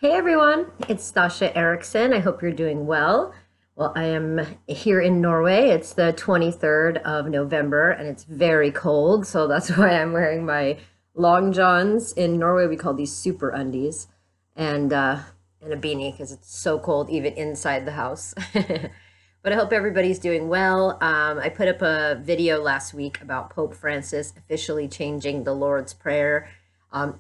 Hey everyone, it's Stasha Eriksson. I hope you're doing well. Well, I am here in Norway. It's the 23rd of November and it's very cold, so that's why I'm wearing my long johns. In Norway, we call these super undies and a beanie because it's so cold even inside the house. But I hope everybody's doing well. I put up a video last week about Pope Francis officially changing the Lord's Prayer.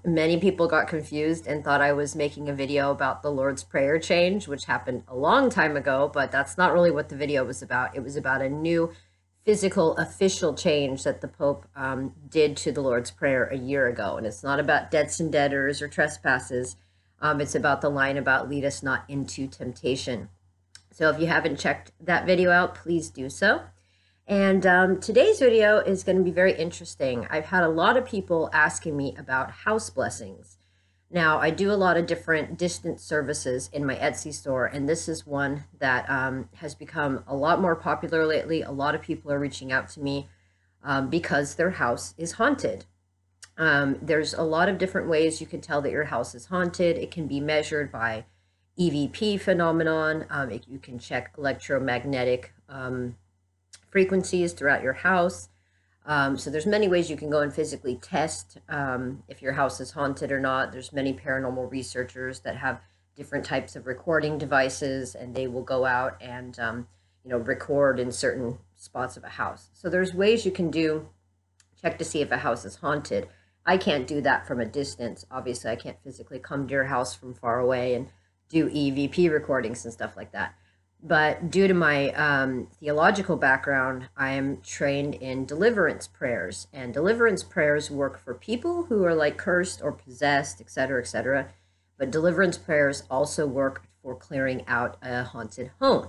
Many people got confused and thought I was making a video about the Lord's Prayer change, which happened a long time ago, but that's not really what the video was about. It was about a new physical official change that the Pope did to the Lord's Prayer a year ago. And it's not about debts and debtors or trespasses. It's about the line about lead us not into temptation. So if you haven't checked that video out, please do so. And today's video is going to be very interesting. I've had a lot of people asking me about house blessings. Now, I do a lot of different distance services in my Etsy store, and this is one that has become a lot more popular lately. A lot of people are reaching out to me because their house is haunted. There's a lot of different ways you can tell that your house is haunted. It can be measured by EVP phenomenon. You can check electromagnetic frequencies throughout your house. So there's many ways you can go and physically test if your house is haunted or not. There's many paranormal researchers that have different types of recording devices, and they will go out and record in certain spots of a house. So there's ways you can check to see if a house is haunted. I can't do that from a distance. Obviously, I can't physically come to your house from far away and do EVP recordings and stuff like that. But due to my theological background, I am trained in deliverance prayers. And deliverance prayers work for people who are like cursed or possessed, etc., etc. But deliverance prayers also work for clearing out a haunted home.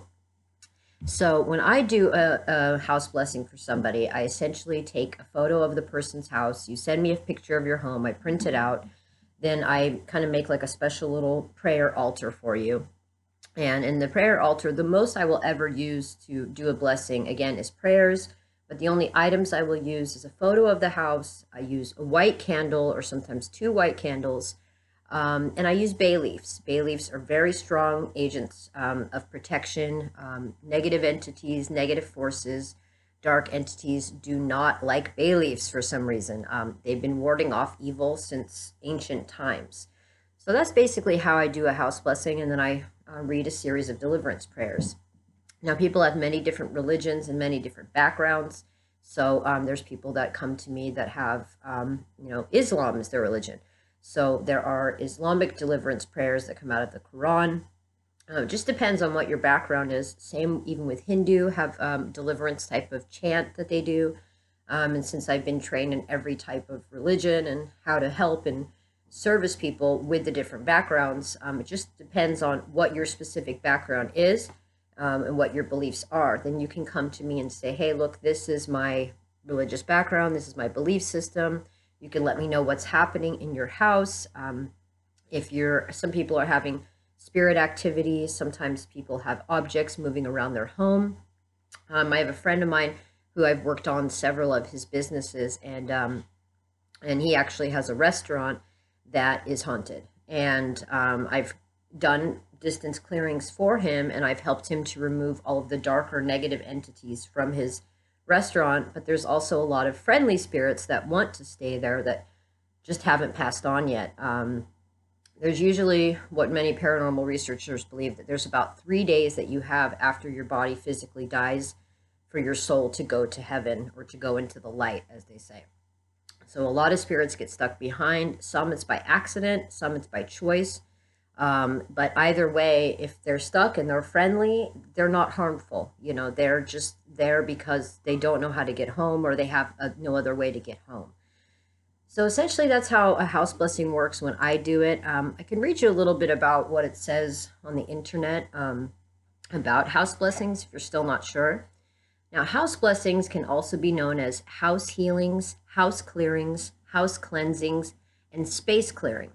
So when I do a house blessing for somebody, I essentially take a photo of the person's house. You send me a picture of your home. I print it out. Then I kind of make like a special little prayer altar for you. And in the prayer altar, the most I will ever use to do a blessing, again, is prayers. But the only items I will use is a photo of the house. I use a white candle or sometimes two white candles. And I use bay leaves. Bay leaves are very strong agents of protection. Negative entities, negative forces, dark entities do not like bay leaves for some reason. They've been warding off evil since ancient times. So that's basically how I do a house blessing, and then I read a series of deliverance prayers. Now, people have many different religions and many different backgrounds. So there's people that come to me that have, Islam is their religion. So there are Islamic deliverance prayers that come out of the Quran. It just depends on what your background is. Same even with Hindu, have deliverance type of chant that they do. And since I've been trained in every type of religion and how to help and service people with the different backgrounds, it just depends on what your specific background is and what your beliefs are. Then you can come to me and say, hey, look, this is my religious background. This is my belief system. You can let me know what's happening in your house. Some people are having spirit activity. Sometimes people have objects moving around their home. I have a friend of mine who I've worked on several of his businesses, and he actually has a restaurant that is haunted. And I've done distance clearings for him, and I've helped him to remove all of the darker negative entities from his restaurant. But there's also a lot of friendly spirits that want to stay there that just haven't passed on yet. There's usually what many paranormal researchers believe, that there's about 3 days that you have after your body physically dies for your soul to go to heaven or to go into the light, as they say. So a lot of spirits get stuck behind. Some it's by accident, some it's by choice. But either way, if they're stuck and they're friendly, they're not harmful. They're just there because they don't know how to get home, or they have no other way to get home. So essentially, that's how a house blessing works when I do it. I can read you a little bit about what it says on the internet about house blessings if you're still not sure. Now, house blessings can also be known as house healings, house clearings, house cleansings, and space clearing.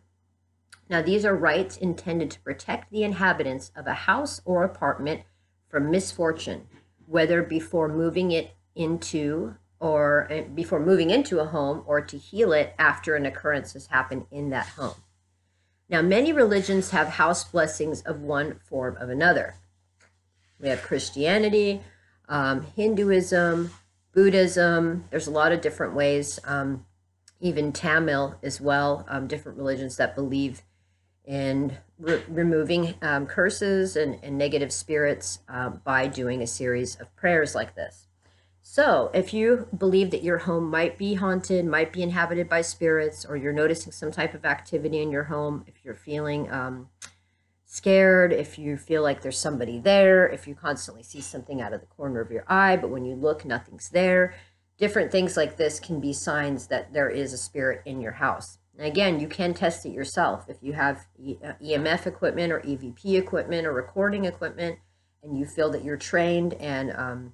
Now, these are rites intended to protect the inhabitants of a house or apartment from misfortune, whether before moving into a home, or to heal it after an occurrence has happened in that home. Now, many religions have house blessings of one form of another. We have Christianity, Hinduism, Buddhism. There's a lot of different ways, even Tamil as well, different religions that believe in removing curses and negative spirits by doing a series of prayers like this. So if you believe that your home might be haunted, might be inhabited by spirits, or you're noticing some type of activity in your home, if you're feeling scared, if you feel like there's somebody there, if you constantly see something out of the corner of your eye, but when you look, nothing's there, different things like this can be signs that there is a spirit in your house. And again, you can test it yourself. If you have EMF equipment or EVP equipment or recording equipment, and you feel that you're trained and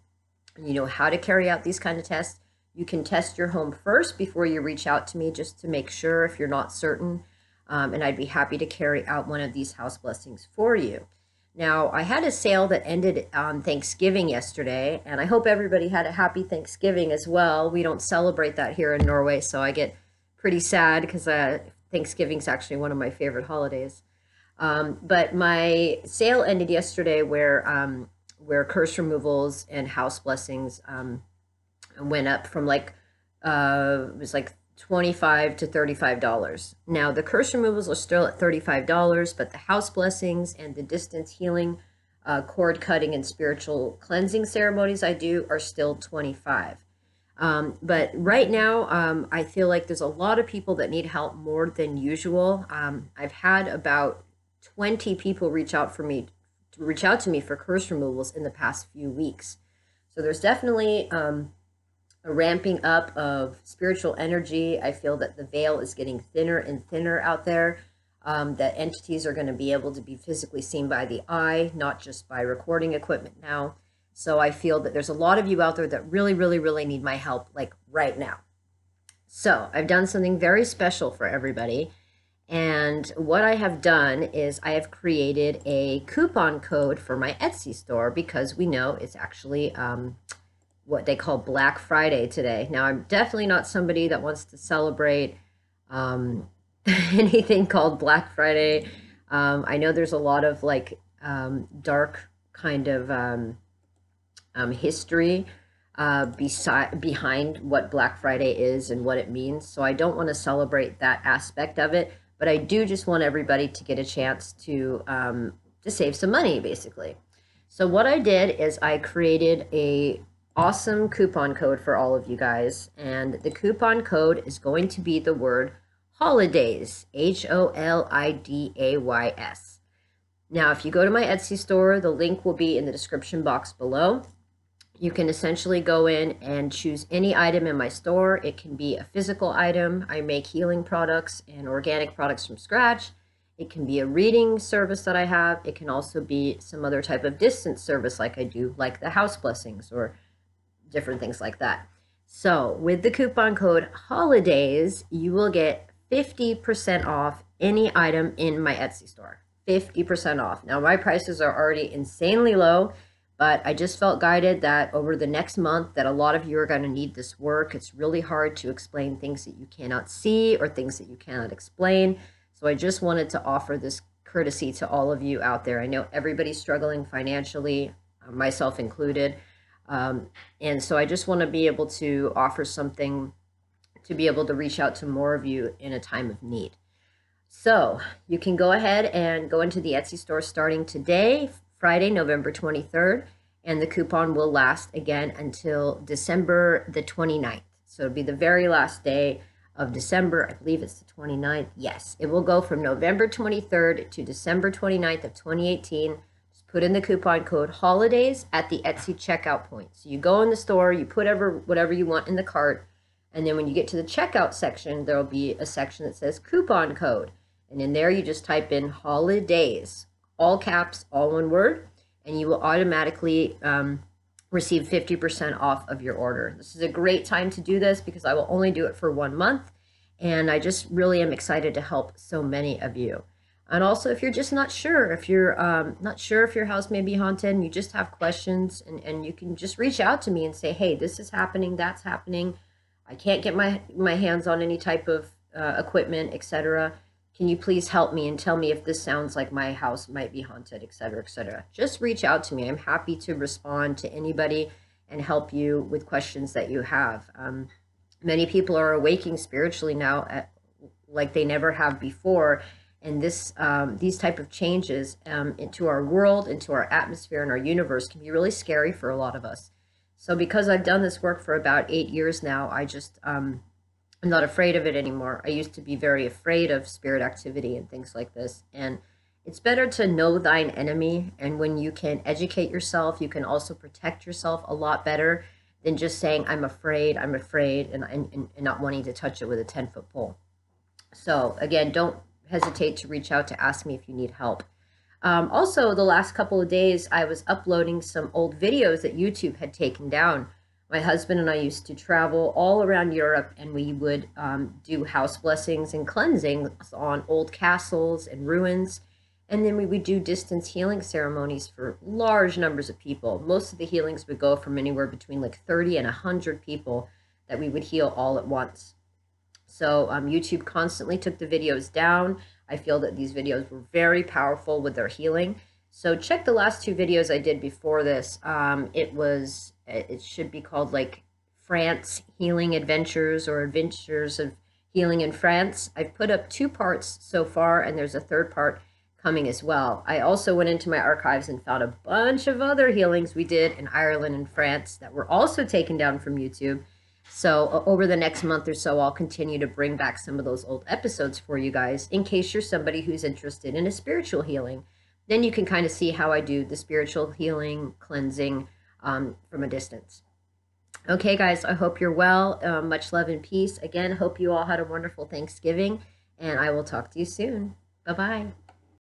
you know how to carry out these kind of tests, you can test your home first before you reach out to me, just to make sure if you're not certain. And I'd be happy to carry out one of these house blessings for you. Now, I had a sale that ended on Thanksgiving yesterday, and I hope everybody had a happy Thanksgiving as well. We don't celebrate that here in Norway, so I get pretty sad because Thanksgiving is actually one of my favorite holidays. But my sale ended yesterday where curse removals and house blessings went up from it was like $25 to $35. Now the curse removals are still at $35, but the house blessings and the distance healing, cord cutting and spiritual cleansing ceremonies I do are still $25. But right now, I feel like there's a lot of people that need help more than usual. I've had about 20 people reach out to me for curse removals in the past few weeks. So there's definitely a ramping up of spiritual energy. I feel that the veil is getting thinner and thinner out there, that entities are going to be able to be physically seen by the eye, not just by recording equipment now. So I feel that there's a lot of you out there that really, really, really need my help, like right now. So I've done something very special for everybody. And what I have done is I have created a coupon code for my Etsy store, because we know it's actually what they call Black Friday today. Now, I'm definitely not somebody that wants to celebrate anything called Black Friday. I know there's a lot of dark kind of history behind what Black Friday is and what it means. So I don't want to celebrate that aspect of it, but I do just want everybody to get a chance to save some money, basically. So what I did is I created a awesome coupon code for all of you guys, and the coupon code is going to be the word holidays, HOLIDAYS. Now, if you go to my Etsy store, the link will be in the description box below. You can essentially go in and choose any item in my store. It can be a physical item. I make healing products and organic products from scratch. It can be a reading service that I have. It can also be some other type of distance service like I do, like the house blessings or different things like that. So with the coupon code HOLIDAYS, you will get 50% off any item in my Etsy store. 50% off. Now, my prices are already insanely low, but I just felt guided that over the next month that a lot of you are going to need this work. It's really hard to explain things that you cannot see or things that you cannot explain. So I just wanted to offer this courtesy to all of you out there. I know everybody's struggling financially, myself included. And so I just want to be able to offer something to be able to reach out to more of you in a time of need. So you can go ahead and go into the Etsy store starting today, Friday, November 23rd, and the coupon will last again until December the 29th. So it'll be the very last day of December. I believe it's the 29th. Yes, it will go from November 23rd to December 29th of 2018. Just put in the coupon code HOLIDAYS at the Etsy checkout point. So you go in the store, you put whatever you want in the cart, and then when you get to the checkout section, there will be a section that says coupon code. And in there, you just type in HOLIDAYS, all caps, all one word, and you will automatically receive 50% off of your order. This is a great time to do this because I will only do it for 1 month, and I just really am excited to help so many of you. And also, if you're just not sure, if you're not sure if your house may be haunted and you just have questions, and you can just reach out to me and say, hey, this is happening, that's happening. I can't get my hands on any type of equipment, etc. Can you please help me and tell me if this sounds like my house might be haunted, etc., etc.? Just reach out to me. I'm happy to respond to anybody and help you with questions that you have. Many people are awaking spiritually now like they never have before. And these type of changes into our world, into our atmosphere, and our universe can be really scary for a lot of us. So because I've done this work for about 8 years now, I'm not afraid of it anymore. I used to be very afraid of spirit activity and things like this. And it's better to know thine enemy. And when you can educate yourself, you can also protect yourself a lot better than just saying, I'm afraid, and not wanting to touch it with a 10-foot pole. So again, don't hesitate to reach out to ask me if you need help. Also, the last couple of days, I was uploading some old videos that YouTube had taken down. My husband and I used to travel all around Europe, and we would do house blessings and cleansings on old castles and ruins. And then we would do distance healing ceremonies for large numbers of people. Most of the healings would go from anywhere between like 30 and 100 people that we would heal all at once. So YouTube constantly took the videos down. I feel that these videos were very powerful with their healing. So check the last two videos I did before this. It should be called like France Healing Adventures or Adventures of Healing in France. I've put up 2 parts so far, and there's a 3rd part coming as well. I also went into my archives and found a bunch of other healings we did in Ireland and France that were also taken down from YouTube. So over the next month or so, I'll continue to bring back some of those old episodes for you guys in case you're somebody who's interested in a spiritual healing. Then you can kind of see how I do the spiritual healing, cleansing from a distance. Okay, guys, I hope you're well. Much love and peace. Again, hope you all had a wonderful Thanksgiving, and I will talk to you soon. Bye-bye.